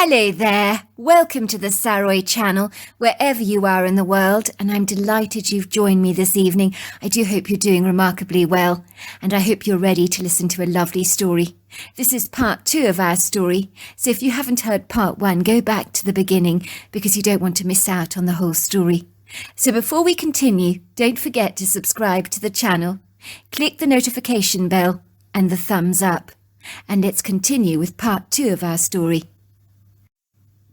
Hello there, welcome to the Saroy channel, wherever you are in the world, and I'm delighted you've joined me this evening. I do hope you're doing remarkably well, and I hope you're ready to listen to a lovely story. This is part 2 of our story, so if you haven't heard part 1, go back to the beginning, because you don't want to miss out on the whole story. So before we continue, don't forget to subscribe to the channel, click the notification bell, and the thumbs up. And let's continue with part 2 of our story.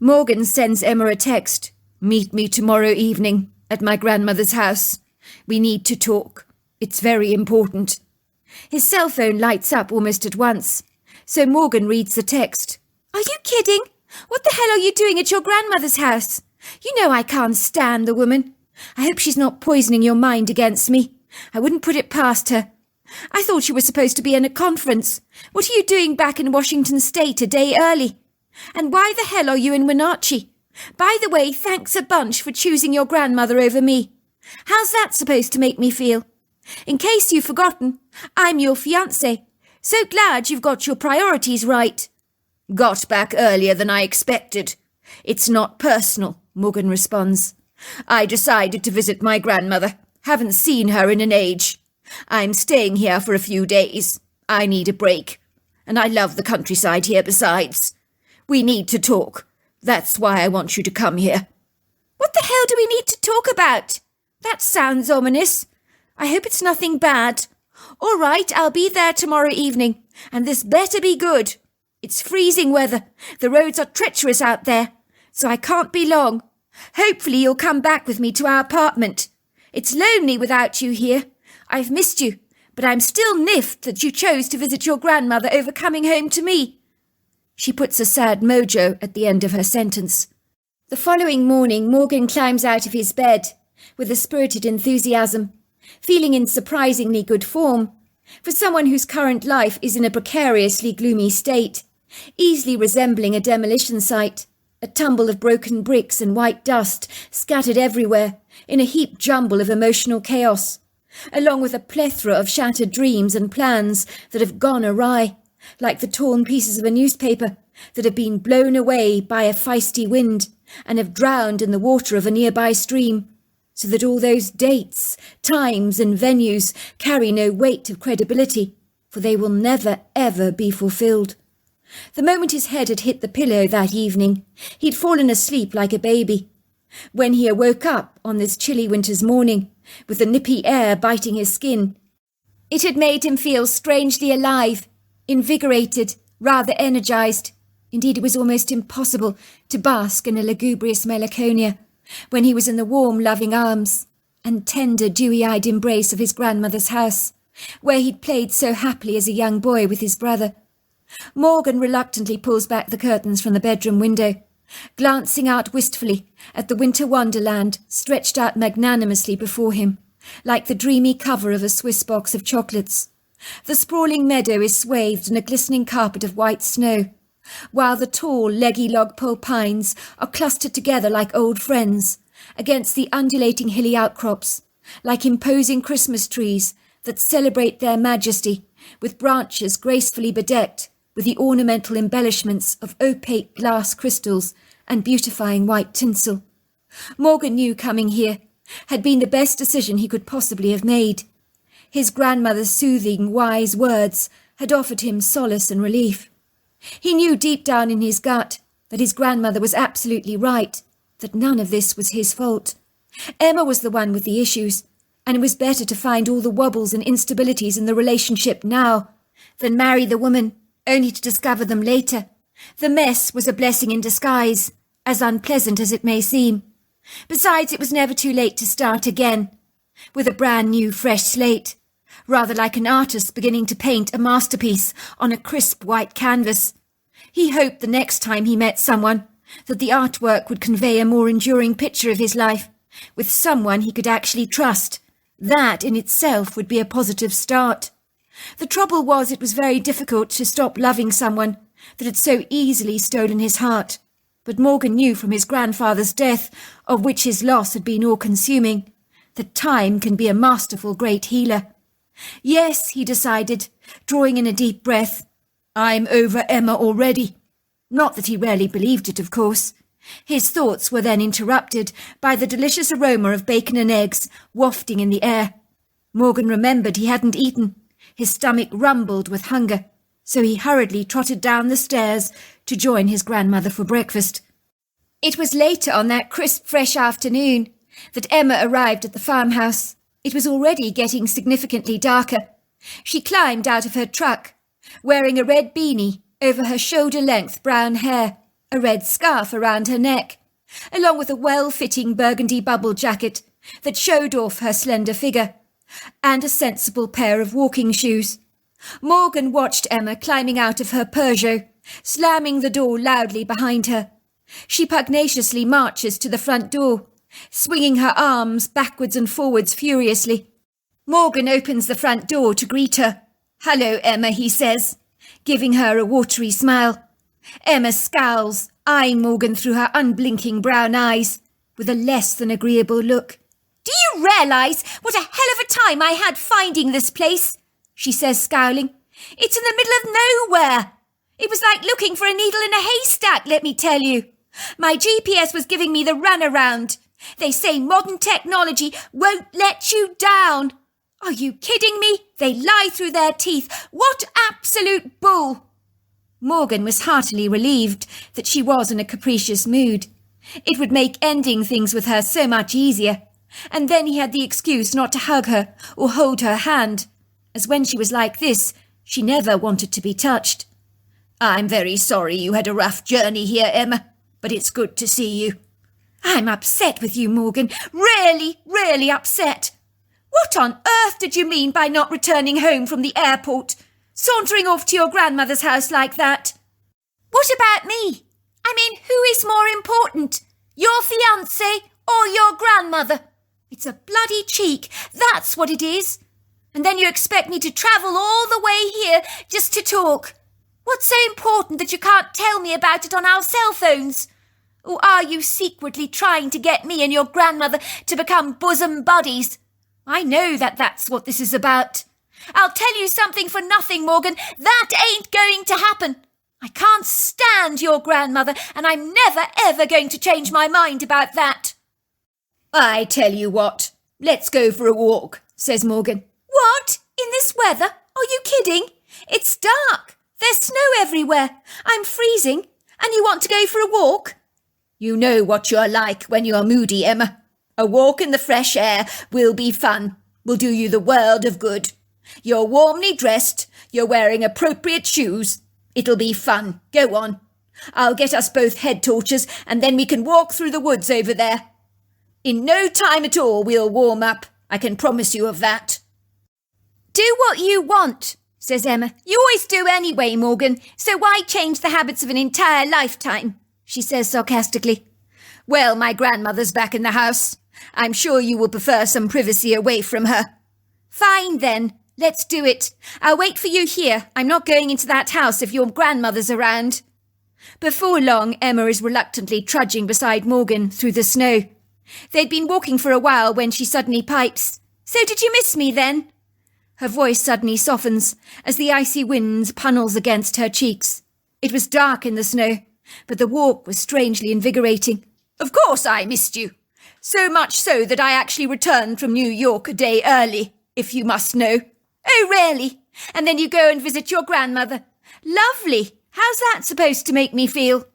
Morgan sends Emma a text. Meet me tomorrow evening at my grandmother's house. We need to talk. It's very important. His cell phone lights up almost at once, so Morgan reads the text. Are you kidding? What the hell are you doing at your grandmother's house? You know I can't stand the woman. I hope she's not poisoning your mind against me. I wouldn't put it past her. I thought you were supposed to be in a conference. What are you doing back in Washington State a day early? And why the hell are you in Wenatchee? By the way, thanks a bunch for choosing your grandmother over me. How's that supposed to make me feel? In case you've forgotten, I'm your fiancé. So glad you've got your priorities right. Got back earlier than I expected. It's not personal, Morgan responds. I decided to visit my grandmother. Haven't seen her in an age. I'm staying here for a few days. I need a break. And I love the countryside here besides. We need to talk. That's why I want you to come here. What the hell do we need to talk about? That sounds ominous. I hope it's nothing bad. All right, I'll be there tomorrow evening, and this better be good. It's freezing weather. The roads are treacherous out there, so I can't be long. Hopefully you'll come back with me to our apartment. It's lonely without you here. I've missed you, but I'm still miffed that you chose to visit your grandmother over coming home to me. She puts a sad mojo at the end of her sentence. The following morning, Morgan climbs out of his bed with a spirited enthusiasm, feeling in surprisingly good form for someone whose current life is in a precariously gloomy state, easily resembling a demolition site, a tumble of broken bricks and white dust scattered everywhere in a heaped jumble of emotional chaos, along with a plethora of shattered dreams and plans that have gone awry, like the torn pieces of a newspaper that have been blown away by a feisty wind and have drowned in the water of a nearby stream, so that all those dates, times and venues carry no weight of credibility, for they will never, ever be fulfilled. The moment his head had hit the pillow that evening, he'd fallen asleep like a baby. When he awoke up on this chilly winter's morning, with the nippy air biting his skin, it had made him feel strangely alive, invigorated, rather energized. Indeed, it was almost impossible to bask in a lugubrious melancholia when he was in the warm, loving arms and tender, dewy-eyed embrace of his grandmother's house, where he'd played so happily as a young boy with his brother. Morgan reluctantly pulls back the curtains from the bedroom window, glancing out wistfully at the winter wonderland stretched out magnanimously before him, like the dreamy cover of a Swiss box of chocolates. The sprawling meadow is swathed in a glistening carpet of white snow, while the tall, leggy log-pole pines are clustered together like old friends against the undulating hilly outcrops, like imposing Christmas trees that celebrate their majesty with branches gracefully bedecked with the ornamental embellishments of opaque glass crystals and beautifying white tinsel. Morgan knew coming here had been the best decision he could possibly have made. His grandmother's soothing, wise words had offered him solace and relief. He knew deep down in his gut that his grandmother was absolutely right, that none of this was his fault. Emma was the one with the issues, and it was better to find all the wobbles and instabilities in the relationship now than marry the woman only to discover them later. The mess was a blessing in disguise, as unpleasant as it may seem. Besides, it was never too late to start again, with a brand new, fresh slate, rather like an artist beginning to paint a masterpiece on a crisp white canvas. He hoped the next time he met someone that the artwork would convey a more enduring picture of his life, with someone he could actually trust. That in itself would be a positive start. The trouble was it was very difficult to stop loving someone that had so easily stolen his heart. But Morgan knew from his grandfather's death, of which his loss had been all-consuming, that time can be a masterful great healer. Yes, he decided, drawing in a deep breath, I'm over Emma already. Not that he rarely believed it, of course. His thoughts were then interrupted by the delicious aroma of bacon and eggs wafting in the air. Morgan remembered he hadn't eaten. His stomach rumbled with hunger, so he hurriedly trotted down the stairs to join his grandmother for breakfast. It was later on that crisp, fresh afternoon that Emma arrived at the farmhouse. It was already getting significantly darker. She climbed out of her truck, wearing a red beanie over her shoulder-length brown hair, a red scarf around her neck, along with a well-fitting burgundy bubble jacket that showed off her slender figure, and a sensible pair of walking shoes. Morgan watched Emma climbing out of her Peugeot, slamming the door loudly behind her. She pugnaciously marches to the front door, swinging her arms backwards and forwards furiously. Morgan opens the front door to greet her. "Hello, Emma," he says, giving her a watery smile. Emma scowls, eyeing Morgan through her unblinking brown eyes, with a less than agreeable look. "Do you realise what a hell of a time I had finding this place?" she says, scowling. "It's in the middle of nowhere. It was like looking for a needle in a haystack, let me tell you. My GPS was giving me the runaround. They say modern technology won't let you down. Are you kidding me? They lie through their teeth. What absolute bull!" Morgan was heartily relieved that she was in a capricious mood. It would make ending things with her so much easier. And then he had the excuse not to hug her or hold her hand, as when she was like this, she never wanted to be touched. "I'm very sorry you had a rough journey here, Emma, but it's good to see you." "I'm upset with you, Morgan. Really, really upset. What on earth did you mean by not returning home from the airport, sauntering off to your grandmother's house like that?" "What about me? I mean, who is more important, your fiancé or your grandmother? It's a bloody cheek, that's what it is. And then you expect me to travel all the way here just to talk. What's so important that you can't tell me about it on our cell phones? Or are you secretly trying to get me and your grandmother to become bosom buddies? I know that that's what this is about. I'll tell you something for nothing, Morgan. That ain't going to happen. I can't stand your grandmother, and I'm never, ever going to change my mind about that." "I tell you what, let's go for a walk," says Morgan. "What? In this weather? Are you kidding? It's dark. There's snow everywhere. I'm freezing, and you want to go for a walk?" "You know what you're like when you're moody, Emma. A walk in the fresh air will be fun, will do you the world of good. You're warmly dressed, you're wearing appropriate shoes. It'll be fun. Go on. I'll get us both head torches, and then we can walk through the woods over there. In no time at all we'll warm up, I can promise you of that." "Do what you want," says Emma. "You always do anyway, Morgan, so why change the habits of an entire lifetime?" she says sarcastically. "Well, my grandmother's back in the house. I'm sure you will prefer some privacy away from her." "Fine then, let's do it. I'll wait for you here. I'm not going into that house if your grandmother's around." Before long, Emma is reluctantly trudging beside Morgan through the snow. They'd been walking for a while when she suddenly pipes, "So did you miss me then?" Her voice suddenly softens as the icy wind punnels against her cheeks. It was dark in the snow, but the walk was strangely invigorating. "Of course I missed you. So much so that I actually returned from New York a day early, if you must know." "Oh, really? And then you go and visit your grandmother? Lovely. How's that supposed to make me feel?"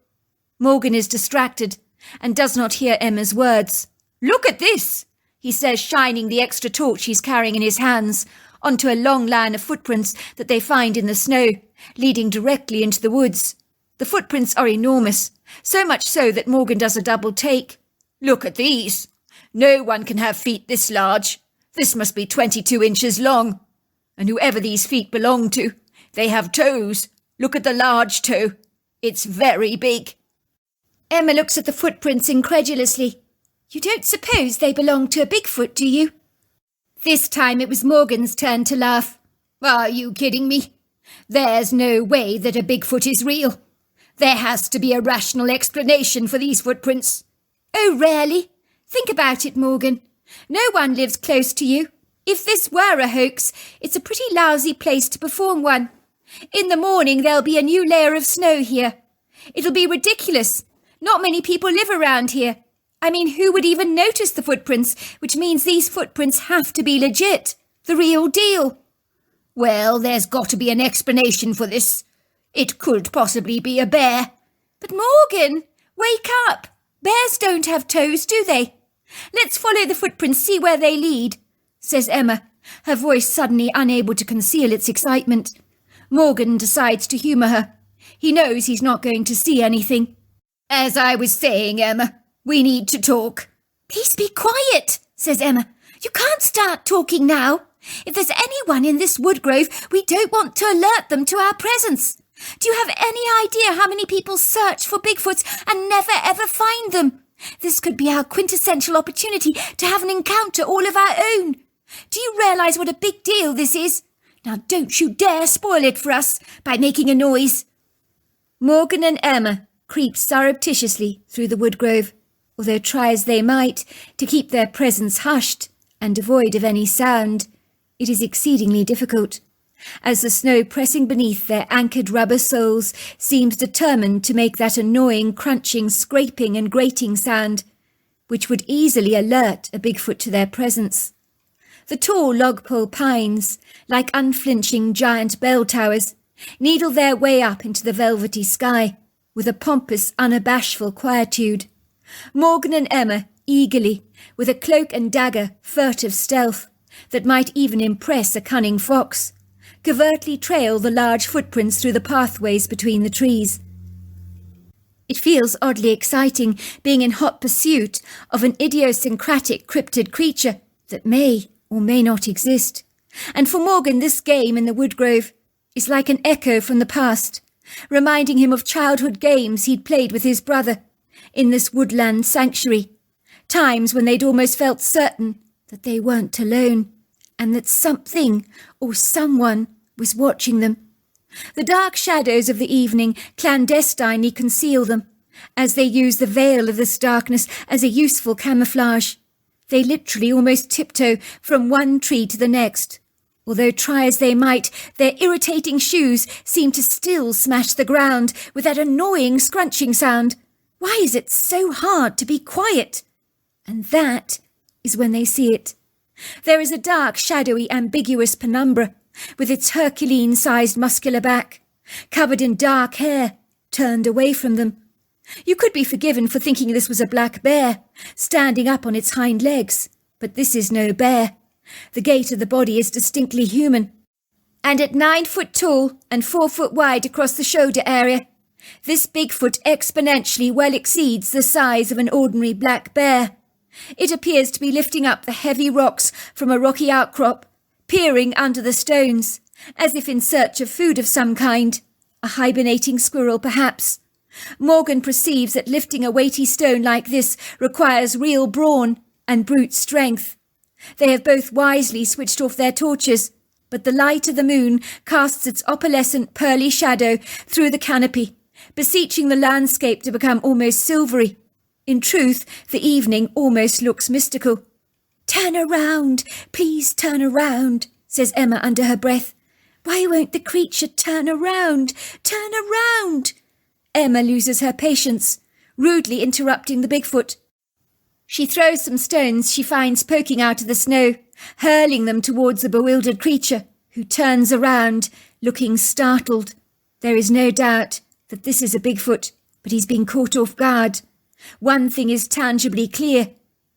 Morgan is distracted and does not hear Emma's words. "Look at this," he says, shining the extra torch he's carrying in his hands onto a long line of footprints that they find in the snow, leading directly into the woods. The footprints are enormous, so much so that Morgan does a double take. "Look at these. No one can have feet this large. This must be 22 inches long. And whoever these feet belong to, they have toes. Look at the large toe. It's very big." Emma looks at the footprints incredulously. "You don't suppose they belong to a Bigfoot, do you?" This time it was Morgan's turn to laugh. "Are you kidding me? There's no way that a Bigfoot is real. There has to be a rational explanation for these footprints." "Oh, really? Think about it, Morgan. No one lives close to you. If this were a hoax, it's a pretty lousy place to perform one. In the morning there'll be a new layer of snow here. It'll be ridiculous. Not many people live around here. I mean, who would even notice the footprints, which means these footprints have to be legit. The real deal. Well, there's got to be an explanation for this. It could possibly be a bear. But Morgan, wake up. Bears don't have toes, do they? Let's follow the footprints, see where they lead, says Emma, her voice suddenly unable to conceal its excitement. Morgan decides to humour her. He knows he's not going to see anything. As I was saying, Emma, we need to talk. Please be quiet, says Emma. You can't start talking now. If there's anyone in this wood grove, we don't want to alert them to our presence. Do you have any idea how many people search for Bigfoots and never ever find them? This could be our quintessential opportunity to have an encounter all of our own. Do you realise what a big deal this is? Now don't you dare spoil it for us by making a noise. Morgan and Emma creep surreptitiously through the wood grove, although try as they might to keep their presence hushed and devoid of any sound. It is exceedingly difficult, as the snow pressing beneath their anchored rubber soles seems determined to make that annoying crunching, scraping and grating sound, which would easily alert a Bigfoot to their presence. The tall logpole pines, like unflinching giant bell towers, needle their way up into the velvety sky with a pompous, unabashful quietude. Morgan and Emma eagerly, with a cloak and dagger, furtive stealth that might even impress a cunning fox, covertly trail the large footprints through the pathways between the trees. It feels oddly exciting being in hot pursuit of an idiosyncratic cryptid creature that may or may not exist. And for Morgan, this game in the woodgrove is like an echo from the past, reminding him of childhood games he'd played with his brother in this woodland sanctuary, times when they'd almost felt certain that they weren't alone, and that something or someone was watching them. The dark shadows of the evening clandestinely conceal them, as they use the veil of this darkness as a useful camouflage. They literally almost tiptoe from one tree to the next. Although try as they might, their irritating shoes seem to still smash the ground with that annoying scrunching sound. Why is it so hard to be quiet? And that is when they see it. There is a dark, shadowy, ambiguous penumbra, with its Herculean-sized muscular back, covered in dark hair, turned away from them. You could be forgiven for thinking this was a black bear, standing up on its hind legs, but this is no bear. The gait of the body is distinctly human, and at 9 foot tall and 4 foot wide across the shoulder area, this Bigfoot exponentially well exceeds the size of an ordinary black bear. It appears to be lifting up the heavy rocks from a rocky outcrop, peering under the stones, as if in search of food of some kind, a hibernating squirrel perhaps. Morgan perceives that lifting a weighty stone like this requires real brawn and brute strength. They have both wisely switched off their torches, but the light of the moon casts its opalescent pearly shadow through the canopy, beseeching the landscape to become almost silvery. In truth, the evening almost looks mystical. "Turn around, please turn around," says Emma under her breath. "Why won't the creature turn around? Turn around!" Emma loses her patience, rudely interrupting the Bigfoot. She throws some stones she finds poking out of the snow, hurling them towards the bewildered creature, who turns around, looking startled. There is no doubt that this is a Bigfoot, but he's been caught off guard. One thing is tangibly clear,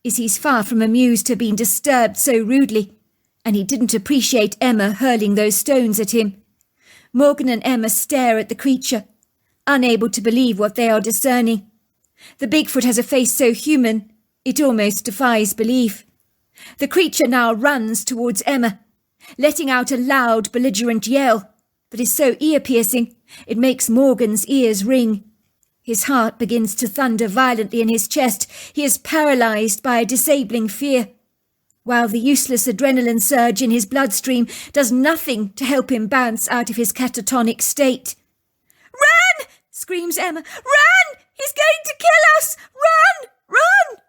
is he's far from amused to have been disturbed so rudely, and he didn't appreciate Emma hurling those stones at him. Morgan and Emma stare at the creature, unable to believe what they are discerning. The Bigfoot has a face so human, it almost defies belief. The creature now runs towards Emma, letting out a loud, belligerent yell that is so ear-piercing it makes Morgan's ears ring. His heart begins to thunder violently in his chest. He is paralysed by a disabling fear, while the useless adrenaline surge in his bloodstream does nothing to help him bounce out of his catatonic state. "Run!" screams Emma. "Run! He's going to kill us! Run! Run!"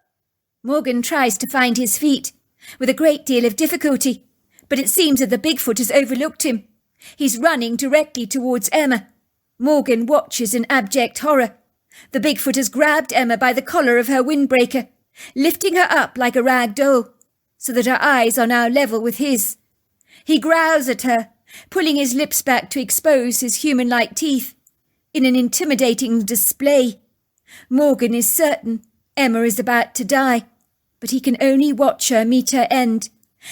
Morgan tries to find his feet, with a great deal of difficulty, but it seems that the Bigfoot has overlooked him. He's running directly towards Emma. Morgan watches in abject horror. The Bigfoot has grabbed Emma by the collar of her windbreaker, lifting her up like a rag doll, so that her eyes are now level with his. He growls at her, pulling his lips back to expose his human-like teeth, in an intimidating display. Morgan is certain Emma is about to die, but he can only watch her meet her end,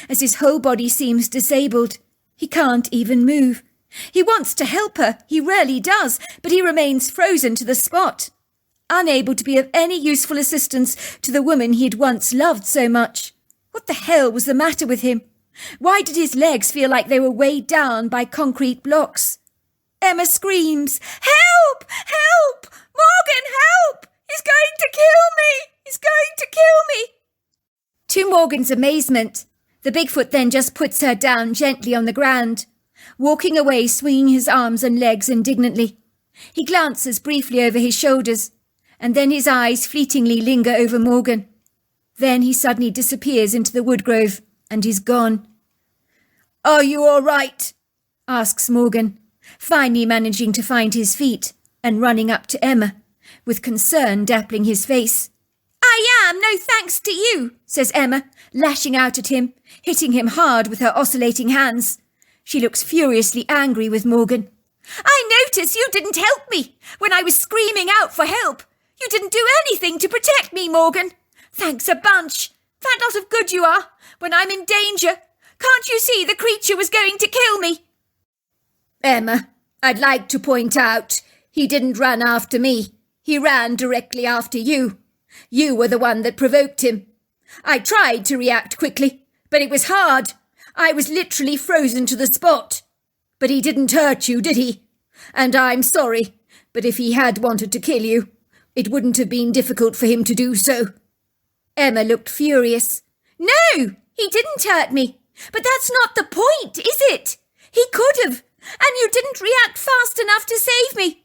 as his whole body seems disabled. He can't even move. He wants to help her, he really does, but he remains frozen to the spot, unable to be of any useful assistance to the woman he had once loved so much. What the hell was the matter with him? Why did his legs feel like they were weighed down by concrete blocks? Emma screams, "Help! Help! Morgan, help! He's going to kill me! He's going to kill me!" To Morgan's amazement, the Bigfoot then just puts her down gently on the ground, walking away swinging his arms and legs indignantly. He glances briefly over his shoulders, and then his eyes fleetingly linger over Morgan. Then he suddenly disappears into the woodgrove, and is gone. "Are you all right?" asks Morgan, finally managing to find his feet and running up to Emma, with concern dappling his face. "I am, no thanks to you," says Emma, lashing out at him, hitting him hard with her oscillating hands. She looks furiously angry with Morgan. "I notice you didn't help me when I was screaming out for help. You didn't do anything to protect me, Morgan. Thanks a bunch. That lot of good you are, when I'm in danger. Can't you see the creature was going to kill me?" "Emma, I'd like to point out, he didn't run after me. He ran directly after you. You were the one that provoked him. I tried to react quickly, but it was hard. I was literally frozen to the spot. But he didn't hurt you, did he? And I'm sorry, but if he had wanted to kill you, it wouldn't have been difficult for him to do so." Emma looked furious. "No, he didn't hurt me. But that's not the point, is it? He could have, and you didn't react fast enough to save me.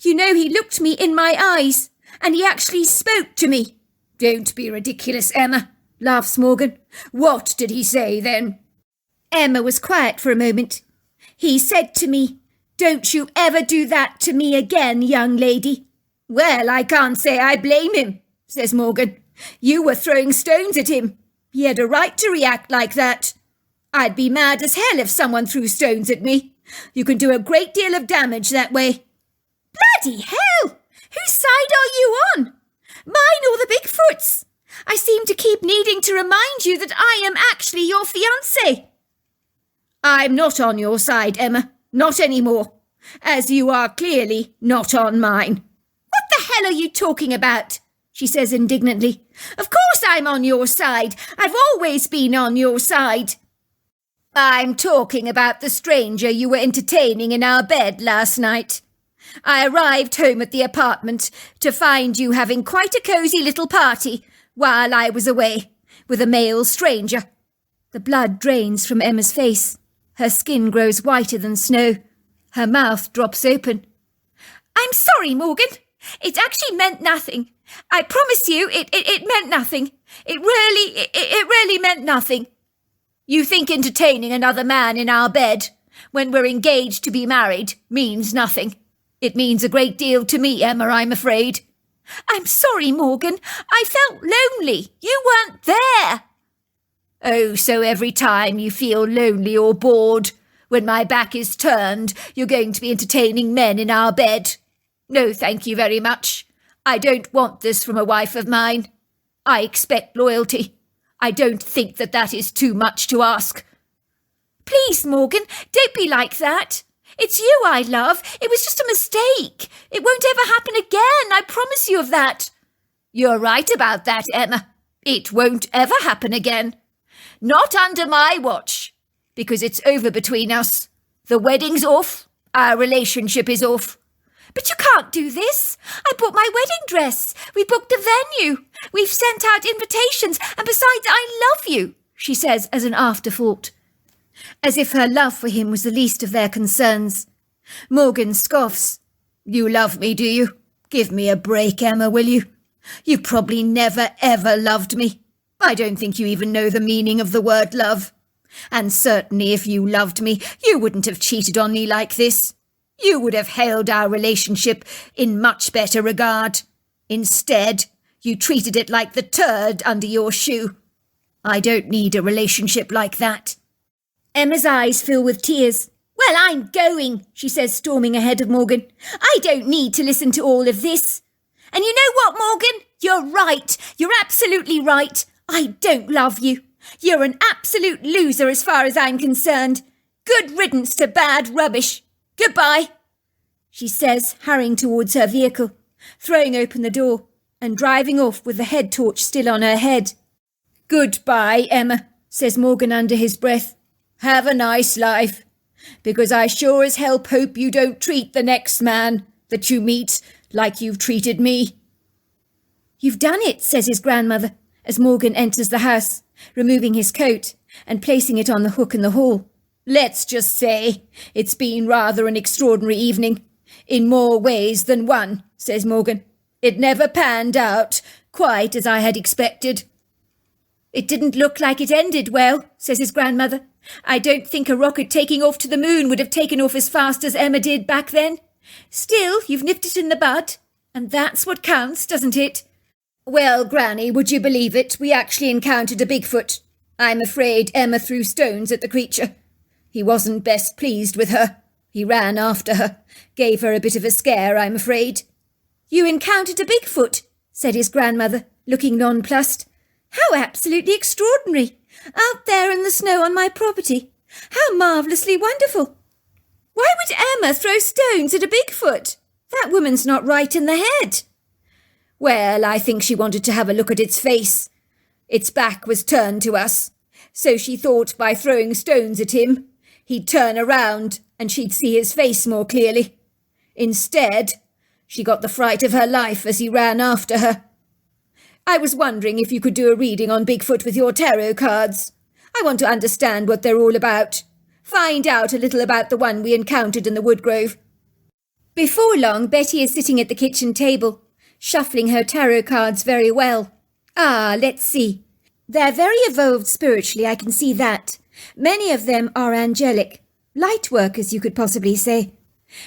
You know, he looked me in my eyes, and he actually spoke to me." "Don't be ridiculous, Emma," laughs Morgan. "What did he say then?" Emma was quiet for a moment. "He said to me, 'Don't you ever do that to me again, young lady.'" "Well, I can't say I blame him," says Morgan. "You were throwing stones at him. He had a right to react like that. I'd be mad as hell if someone threw stones at me. You can do a great deal of damage that way." "Bloody hell! Whose side are you on? Mine or the Bigfoot's? I seem to keep needing to remind you that I am actually your fiancé." "I'm not on your side, Emma. Not anymore. As you are clearly not on mine." "What the hell are you talking about?" she says indignantly. "Of course I'm on your side. I've always been on your side." "I'm talking about the stranger you were entertaining in our bed last night. I arrived home at the apartment to find you having quite a cosy little party while I was away, with a male stranger." The blood drains from Emma's face. Her skin grows whiter than snow. Her mouth drops open. "I'm sorry, Morgan. It actually meant nothing. I promise you it meant nothing. It really meant nothing." "You think entertaining another man in our bed, when we're engaged to be married, means nothing? It means a great deal to me, Emma, I'm afraid." "I'm sorry, Morgan. I felt lonely. You weren't there." "Oh, so every time you feel lonely or bored, when my back is turned, you're going to be entertaining men in our bed? No, thank you very much. I don't want this from a wife of mine. I expect loyalty. I don't think that is too much to ask." "Please, Morgan, don't be like that. It's you I love. It was just a mistake. It won't ever happen again. I promise you of that." "You're right about that, Emma. It won't ever happen again. Not under my watch, because it's over between us. The wedding's off. Our relationship is off." "But you can't do this. I bought my wedding dress. We booked the venue. We've sent out invitations. And besides, I love you," she says as an afterthought, as if her love for him was the least of their concerns. Morgan scoffs. "You love me, do you? Give me a break, Emma, will you? You probably never, ever loved me. I don't think you even know the meaning of the word love. And certainly if you loved me, you wouldn't have cheated on me like this. You would have held our relationship in much better regard. Instead, you treated it like the turd under your shoe. I don't need a relationship like that." Emma's eyes fill with tears. "Well, I'm going," she says, storming ahead of Morgan. "I don't need to listen to all of this. And you know what, Morgan? You're right. You're absolutely right. I don't love you. You're an absolute loser as far as I'm concerned. Good riddance to bad rubbish. Goodbye," she says, hurrying towards her vehicle, throwing open the door and driving off with the head torch still on her head. "Goodbye, Emma," says Morgan under his breath. "Have a nice life, because I sure as hell hope you don't treat the next man that you meet like you've treated me." "You've done it," says his grandmother, as Morgan enters the house, removing his coat and placing it on the hook in the hall. "Let's just say it's been rather an extraordinary evening, in more ways than one," says Morgan. "It never panned out quite as I had expected." "It didn't look like it ended well," says his grandmother. "I don't think a rocket taking off to the moon would have taken off as fast as Emma did back then. Still, you've nipped it in the bud, and that's what counts, doesn't it?" "Well, Granny, would you believe it? We actually encountered a Bigfoot. I'm afraid Emma threw stones at the creature. He wasn't best pleased with her. He ran after her. Gave her a bit of a scare, I'm afraid." "You encountered a Bigfoot," said his grandmother, looking nonplussed. "How absolutely extraordinary! Out there in the snow on my property. How marvellously wonderful! Why would Emma throw stones at a Bigfoot? That woman's not right in the head." "Well, I think she wanted to have a look at its face. Its back was turned to us, so she thought by throwing stones at him, he'd turn around and she'd see his face more clearly. Instead, she got the fright of her life as he ran after her. I was wondering if you could do a reading on Bigfoot with your tarot cards. I want to understand what they're all about. Find out a little about the one we encountered in the woodgrove." Before long, Betty is sitting at the kitchen table, shuffling her tarot cards very well. Let's see. They're very evolved spiritually, I can see that. Many of them are angelic, light workers, you could possibly say.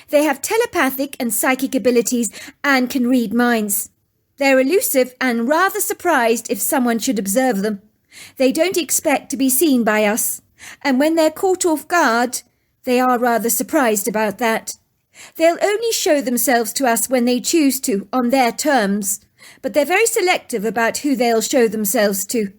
They have telepathic and psychic abilities and can read minds. They're elusive and rather surprised if someone should observe them. They don't expect to be seen by us, and when they're caught off guard, they are rather surprised about that. They'll only show themselves to us when they choose to, on their terms, but they're very selective about who they'll show themselves to.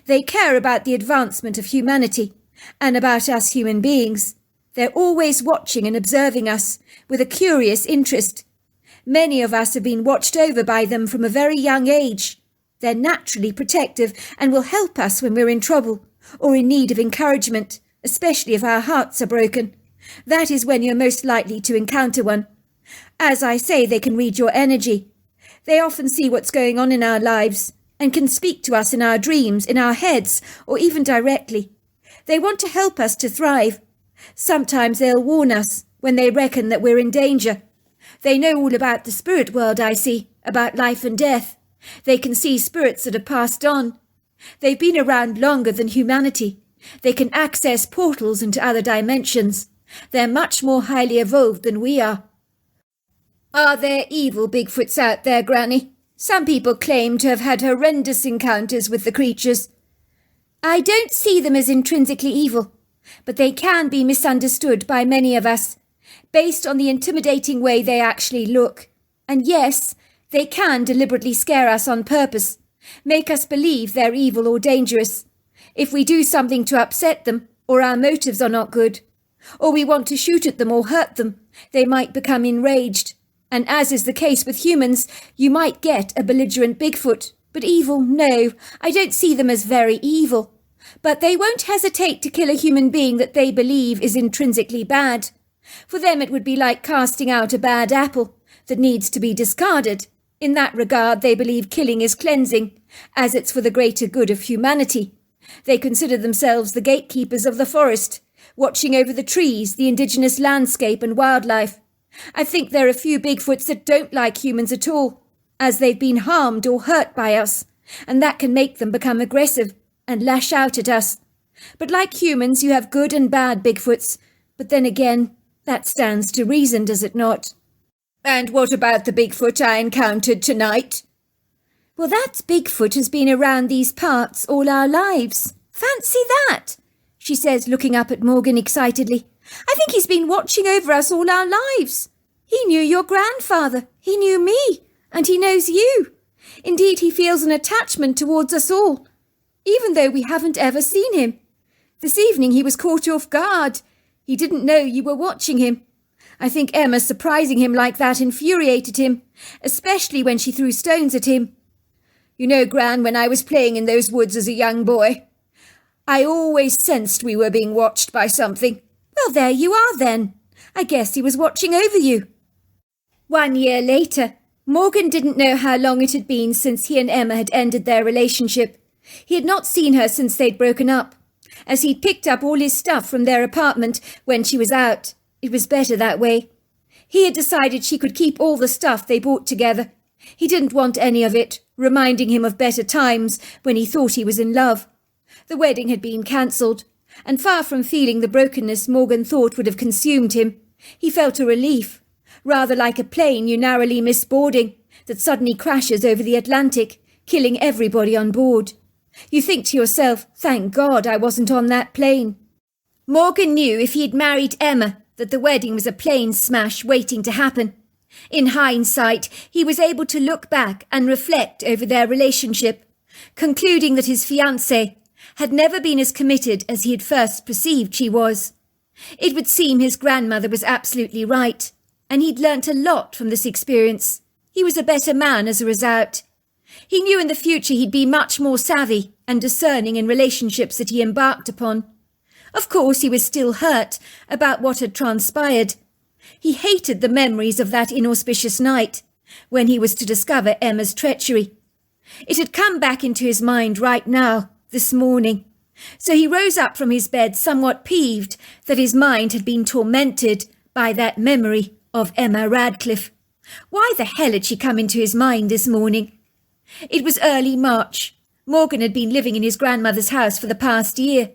They care about the advancement of humanity and about us human beings. They're always watching and observing us with a curious interest. Many of us have been watched over by them from a very young age. They're naturally protective and will help us when we're in trouble or in need of encouragement, especially if our hearts are broken. That is when you're most likely to encounter one. As I say, they can read your energy. They often see what's going on in our lives and can speak to us in our dreams, in our heads, or even directly. They want to help us to thrive. Sometimes they'll warn us when they reckon that we're in danger. They know all about the spirit world, I see, about life and death. They can see spirits that have passed on. They've been around longer than humanity. They can access portals into other dimensions. They're much more highly evolved than we are. Are there evil Bigfoots out there, Granny? Some people claim to have had horrendous encounters with the creatures. I don't see them as intrinsically evil, but they can be misunderstood by many of us, based on the intimidating way they actually look. And yes, they can deliberately scare us on purpose, make us believe they're evil or dangerous. If we do something to upset them, or our motives are not good, or we want to shoot at them or hurt them, they might become enraged. And as is the case with humans, you might get a belligerent Bigfoot. But evil, no, I don't see them as very evil. But they won't hesitate to kill a human being that they believe is intrinsically bad. For them it would be like casting out a bad apple that needs to be discarded. In that regard, they believe killing is cleansing, as it's for the greater good of humanity. They consider themselves the gatekeepers of the forest, watching over the trees, the indigenous landscape and wildlife. I think there are a few Bigfoots that don't like humans at all, as they've been harmed or hurt by us, and that can make them become aggressive and lash out at us. But like humans, you have good and bad Bigfoots, but then again, That stands to reason, does it not? And what about the Bigfoot I encountered tonight? Well, that Bigfoot has been around these parts all our lives. Fancy that, she says, looking up at Morgan excitedly. I think he's been watching over us all our lives. He knew your grandfather, he knew me, and he knows you. Indeed, he feels an attachment towards us all, even though we haven't ever seen him. This evening he was caught off guard. He didn't know you were watching him. I think Emma surprising him like that infuriated him, especially when she threw stones at him. You know, Gran, when I was playing in those woods as a young boy, I always sensed we were being watched by something. Well, there you are then. I guess he was watching over you. 1 year later, Morgan didn't know how long it had been since he and Emma had ended their relationship. He had not seen her since they'd broken up, as he'd picked up all his stuff from their apartment when she was out. It was better that way. He had decided she could keep all the stuff they bought together. He didn't want any of it, reminding him of better times when he thought he was in love. The wedding had been cancelled, and far from feeling the brokenness Morgan thought would have consumed him, he felt a relief, rather like a plane you narrowly miss boarding, that suddenly crashes over the Atlantic, killing everybody on board. You think to yourself, thank God I wasn't on that plane. Morgan knew if he'd married Emma that the wedding was a plane smash waiting to happen. In hindsight, he was able to look back and reflect over their relationship, concluding that his fiancée had never been as committed as he had first perceived she was. It would seem his grandmother was absolutely right, and he'd learnt a lot from this experience. He was a better man as a result. He knew in the future he'd be much more savvy and discerning in relationships that he embarked upon. Of course, he was still hurt about what had transpired. He hated the memories of that inauspicious night, when he was to discover Emma's treachery. It had come back into his mind right now, this morning. So he rose up from his bed somewhat peeved that his mind had been tormented by that memory of Emma Radcliffe. Why the hell had she come into his mind this morning? It was early March. Morgan had been living in his grandmother's house for the past year,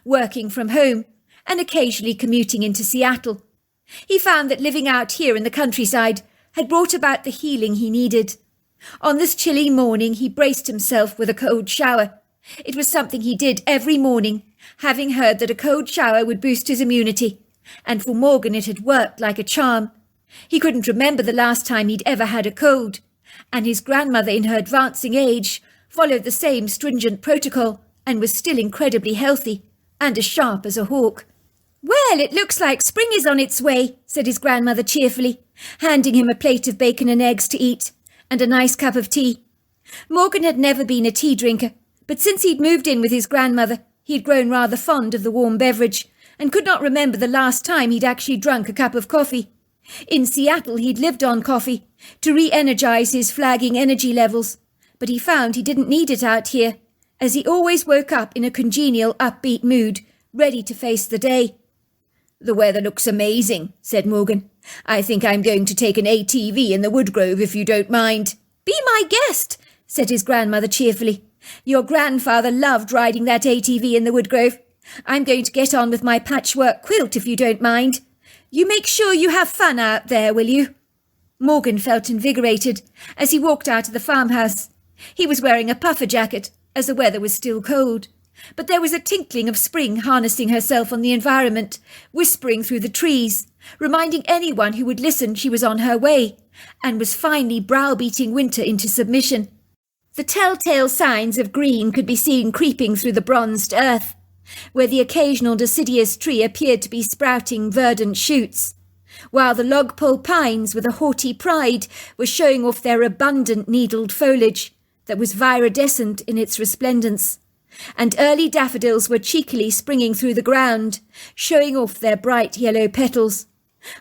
working from home and occasionally commuting into Seattle. He found that living out here in the countryside had brought about the healing he needed. On this chilly morning he braced himself with a cold shower. It was something he did every morning, having heard that a cold shower would boost his immunity, and for Morgan it had worked like a charm. He couldn't remember the last time he'd ever had a cold, and his grandmother in her advancing age followed the same stringent protocol and was still incredibly healthy and as sharp as a hawk. "Well, it looks like spring is on its way," said his grandmother cheerfully, handing him a plate of bacon and eggs to eat and a nice cup of tea. Morgan had never been a tea drinker, but since he'd moved in with his grandmother, he'd grown rather fond of the warm beverage and could not remember the last time he'd actually drunk a cup of coffee. In Seattle, he'd lived on coffee to re-energize his flagging energy levels, but he found he didn't need it out here, as he always woke up in a congenial, upbeat mood, ready to face the day. "The weather looks amazing," said Morgan. "I think I'm going to take an ATV in the Woodgrove if you don't mind." "Be my guest," said his grandmother cheerfully. "Your grandfather loved riding that ATV in the Woodgrove. I'm going to get on with my patchwork quilt if you don't mind. You make sure you have fun out there, will you?" Morgan felt invigorated as he walked out of the farmhouse. He was wearing a puffer jacket, as the weather was still cold, but there was a tinkling of spring harnessing herself on the environment, whispering through the trees, reminding anyone who would listen she was on her way, and was finally browbeating winter into submission. The telltale signs of green could be seen creeping through the bronzed earth, where the occasional deciduous tree appeared to be sprouting verdant shoots, while the lodgepole pines with a haughty pride were showing off their abundant needled foliage that was viridescent in its resplendence, and early daffodils were cheekily springing through the ground, showing off their bright yellow petals.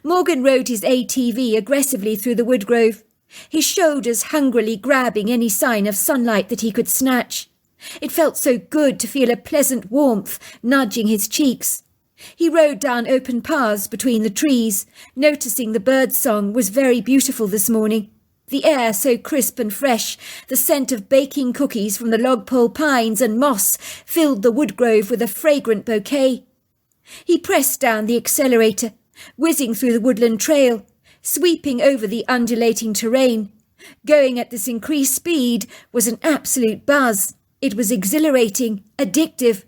Morgan rode his ATV aggressively through the woodgrove, his shoulders hungrily grabbing any sign of sunlight that he could snatch. It felt so good to feel a pleasant warmth nudging his cheeks. He rode down open paths between the trees, noticing the birdsong was very beautiful this morning. The air so crisp and fresh, the scent of baking cookies from the lodgepole pines and moss filled the woodgrove with a fragrant bouquet. He pressed down the accelerator, whizzing through the woodland trail, sweeping over the undulating terrain. Going at this increased speed was an absolute buzz. It was exhilarating, addictive.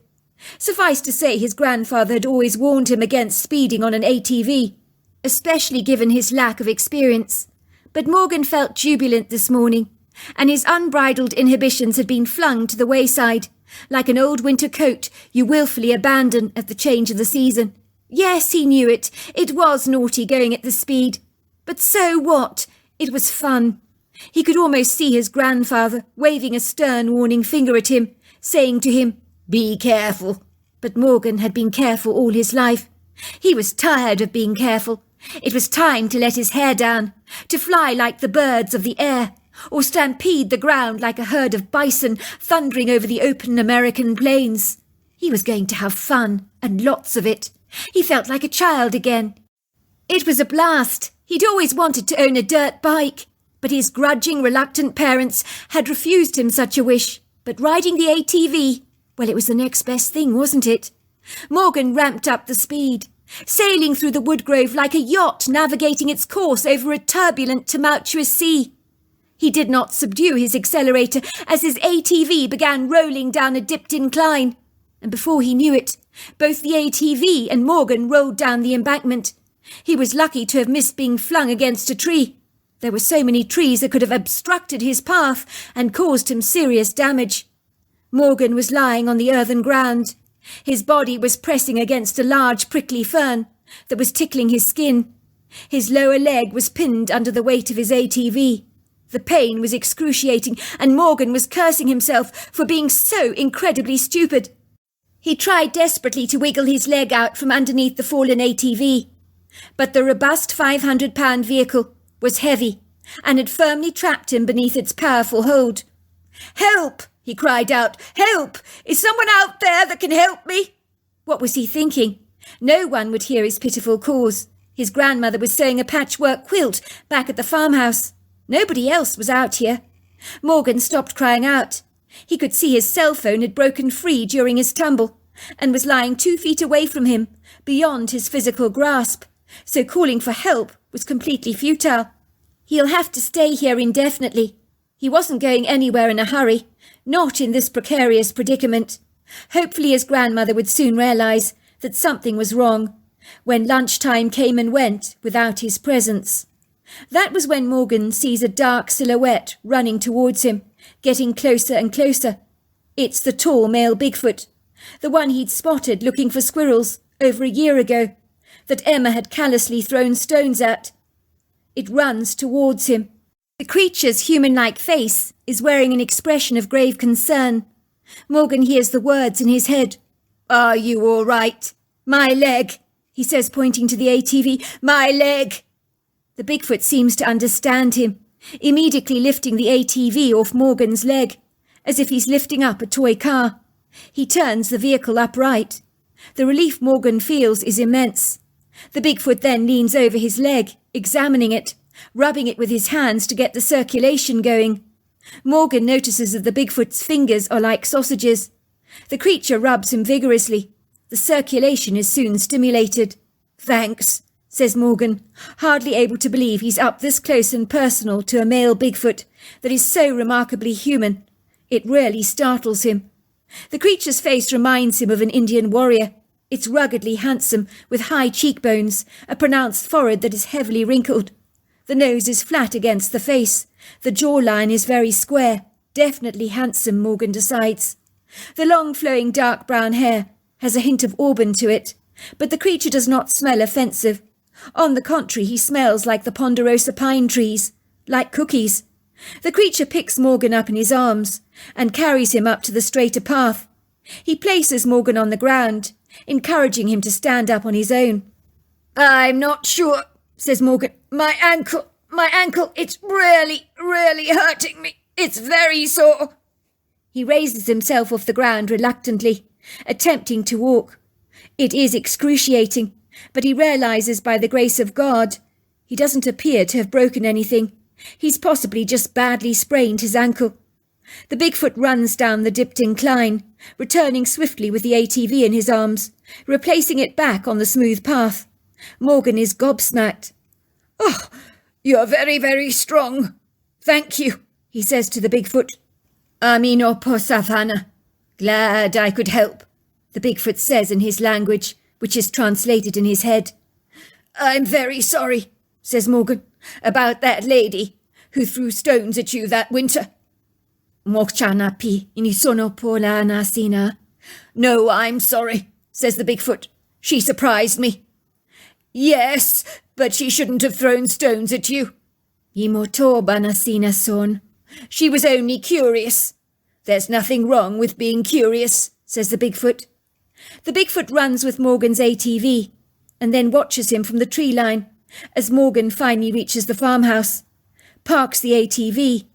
Suffice to say, his grandfather had always warned him against speeding on an ATV, especially given his lack of experience. But Morgan felt jubilant this morning, and his unbridled inhibitions had been flung to the wayside, like an old winter coat you wilfully abandon at the change of the season. Yes, he knew it. It was naughty going at this speed. But so what? It was fun. He could almost see his grandfather waving a stern warning finger at him, saying to him, "Be careful." But Morgan had been careful all his life. He was tired of being careful. It was time to let his hair down, to fly like the birds of the air, or stampede the ground like a herd of bison thundering over the open American plains. He was going to have fun, and lots of it. He felt like a child again. It was a blast. He'd always wanted to own a dirt bike, but his grudging, reluctant parents had refused him such a wish. But riding the ATV, well, it was the next best thing, wasn't it? Morgan ramped up the speed, sailing through the woodgrove like a yacht navigating its course over a turbulent, tumultuous sea. He did not subdue his accelerator as his ATV began rolling down a dipped incline, and before he knew it, both the ATV and Morgan rolled down the embankment. He was lucky to have missed being flung against a tree. There were so many trees that could have obstructed his path and caused him serious damage. Morgan was lying on the earthen ground. His body was pressing against a large prickly fern that was tickling his skin. His lower leg was pinned under the weight of his ATV. The pain was excruciating, and Morgan was cursing himself for being so incredibly stupid. He tried desperately to wiggle his leg out from underneath the fallen ATV, but the robust 500-pound vehicle was heavy and had firmly trapped him beneath its powerful hold. "Help!" he cried out. "Help! Is someone out there that can help me?" What was he thinking? No one would hear his pitiful calls. His grandmother was sewing a patchwork quilt back at the farmhouse. Nobody else was out here. Morgan stopped crying out. He could see his cell phone had broken free during his tumble and was lying 2 feet away from him, beyond his physical grasp, so calling for help was completely futile. He'll have to stay here indefinitely. He wasn't going anywhere in a hurry, not in this precarious predicament. Hopefully his grandmother would soon realize that something was wrong, when lunchtime came and went without his presence. That was when Morgan sees a dark silhouette running towards him, getting closer and closer. It's the tall male Bigfoot, the one he'd spotted looking for squirrels over a year ago, that Emma had callously thrown stones at. It runs towards him. The creature's human-like face is wearing an expression of grave concern. Morgan hears the words in his head. "Are you all right? My leg," he says, pointing to the ATV. "My leg." The Bigfoot seems to understand him, immediately lifting the ATV off Morgan's leg, as if he's lifting up a toy car. He turns the vehicle upright. The relief Morgan feels is immense. The Bigfoot then leans over his leg, examining it, rubbing it with his hands to get the circulation going. Morgan notices that the Bigfoot's fingers are like sausages. The creature rubs him vigorously. The circulation is soon stimulated. "Thanks," says Morgan, hardly able to believe he's up this close and personal to a male Bigfoot that is so remarkably human. It really startles him. The creature's face reminds him of an Indian warrior. It's ruggedly handsome, with high cheekbones, a pronounced forehead that is heavily wrinkled. The nose is flat against the face. The jawline is very square. Definitely handsome, Morgan decides. The long flowing dark brown hair has a hint of auburn to it, but the creature does not smell offensive. On the contrary, he smells like the ponderosa pine trees, like cookies. The creature picks Morgan up in his arms and carries him up to the straighter path. He places Morgan on the ground, encouraging him to stand up on his own. "I'm not sure," says Morgan. My ankle, it's really hurting me. It's very sore." He raises himself off the ground reluctantly, attempting to walk. It is excruciating, but he realizes by the grace of God, he doesn't appear to have broken anything. He's possibly just badly sprained his ankle. The Bigfoot runs down the dipped incline, returning swiftly with the ATV in his arms, replacing it back on the smooth path. Morgan is gobsmacked. "Oh, you're very, very strong. Thank you," he says to the Bigfoot. "Amino po savannah. Glad I could help," the Bigfoot says in his language, which is translated in his head. "I'm very sorry," says Morgan, "about that lady who threw stones at you that winter." "Mochanapi inisono po la nasina." "No, I'm sorry," says the Bigfoot. "She surprised me." "Yes, but she shouldn't have thrown stones at you." "Imoto banasina son." "She was only curious." "There's nothing wrong with being curious," says the Bigfoot. The Bigfoot runs with Morgan's ATV and then watches him from the tree line as Morgan finally reaches the farmhouse, parks the ATV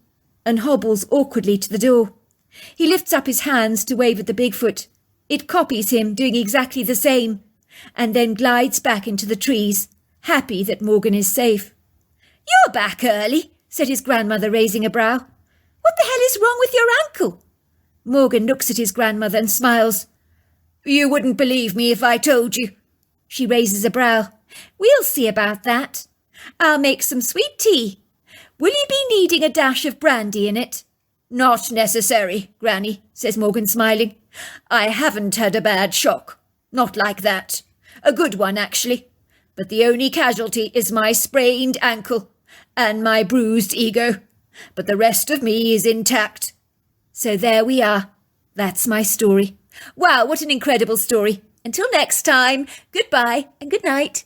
and hobbles awkwardly to the door. He lifts up his hands to wave at the Bigfoot. It copies him, doing exactly the same, and then glides back into the trees, happy that Morgan is safe. "You're back early," said his grandmother, raising a brow. "What the hell is wrong with your ankle?" Morgan looks at his grandmother and smiles. "You wouldn't believe me if I told you." She raises a brow. "We'll see about that. I'll make some sweet tea. Will you be needing a dash of brandy in it?" "Not necessary, Granny," says Morgan, smiling. "I haven't had a bad shock. Not like that. A good one, actually. But the only casualty is my sprained ankle and my bruised ego. But the rest of me is intact." So there we are. That's my story. Wow, what an incredible story. Until next time, goodbye and good night.